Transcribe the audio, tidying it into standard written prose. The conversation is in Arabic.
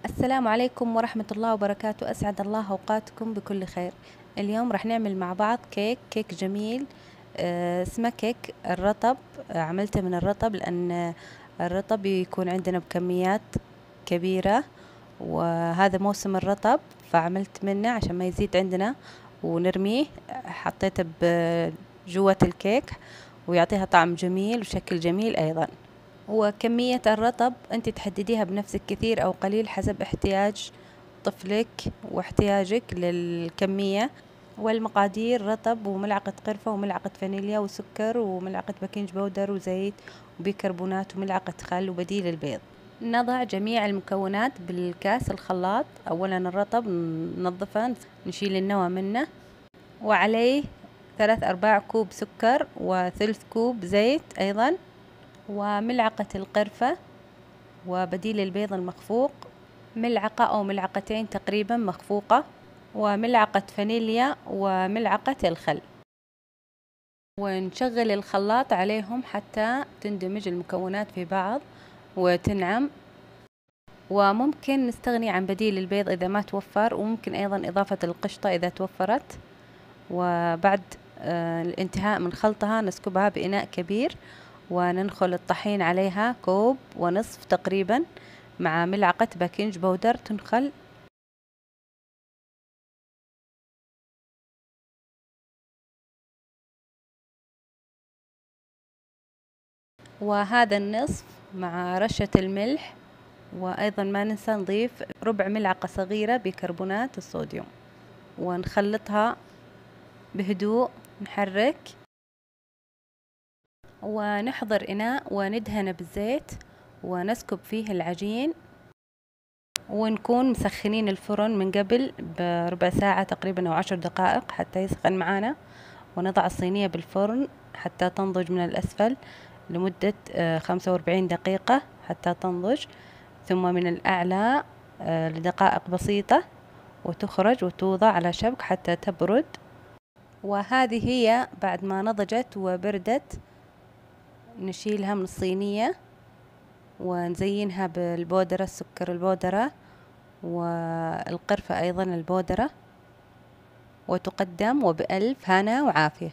السلام عليكم ورحمة الله وبركاته. أسعد الله أوقاتكم بكل خير. اليوم راح نعمل مع بعض كيك جميل. اسمه كيك الرطب. عملته من الرطب لأن الرطب يكون عندنا بكميات كبيرة، وهذا موسم الرطب فعملت منه عشان ما يزيد عندنا ونرميه. حطيته بجوة الكيك ويعطيها طعم جميل وشكل جميل أيضا. وكمية الرطب أنت تحدديها بنفسك، كثير أو قليل حسب احتياج طفلك واحتياجك للكمية. والمقادير: رطب وملعقة قرفة وملعقة فانيليا وسكر وملعقة بيكنج بودر وزيت وبيكربونات وملعقة خل وبديل البيض. نضع جميع المكونات بالكاس الخلاط. أولا الرطب ننظفه، نشيل النوى منه، وعليه 3/4 كوب سكر وثلث كوب زيت أيضا، وملعقة القرفة وبديل البيض المخفوق، ملعقة أو ملعقتين تقريبا مخفوقة، وملعقة فانيليا وملعقة الخل. ونشغل الخلاط عليهم حتى تندمج المكونات في بعض وتنعم. وممكن نستغني عن بديل البيض إذا ما توفر، وممكن أيضا إضافة القشطة إذا توفرت. وبعد الانتهاء من خلطها نسكبها بإناء كبير وننخل الطحين عليها 1.5 كوب تقريبا مع ملعقة بيكنج بودر تنخل. وهذا النصف مع رشة الملح، وأيضا ما ننسى نضيف ربع ملعقة صغيرة بيكربونات الصوديوم، ونخلطها بهدوء. نحرك ونحضر إناء وندهنه بالزيت ونسكب فيه العجين، ونكون مسخنين الفرن من قبل بربع ساعة تقريبا أو 10 دقائق حتى يسخن معانا. ونضع الصينية بالفرن حتى تنضج من الأسفل لمدة 45 دقيقة حتى تنضج، ثم من الأعلى لدقائق بسيطة، وتخرج وتوضع على شبك حتى تبرد. وهذه هي بعد ما نضجت وبردت، نشيلها من الصينية ونزينها بالبودرة، السكر البودرة والقرفة أيضا البودرة، وتقدم وبألف هنا وعافية.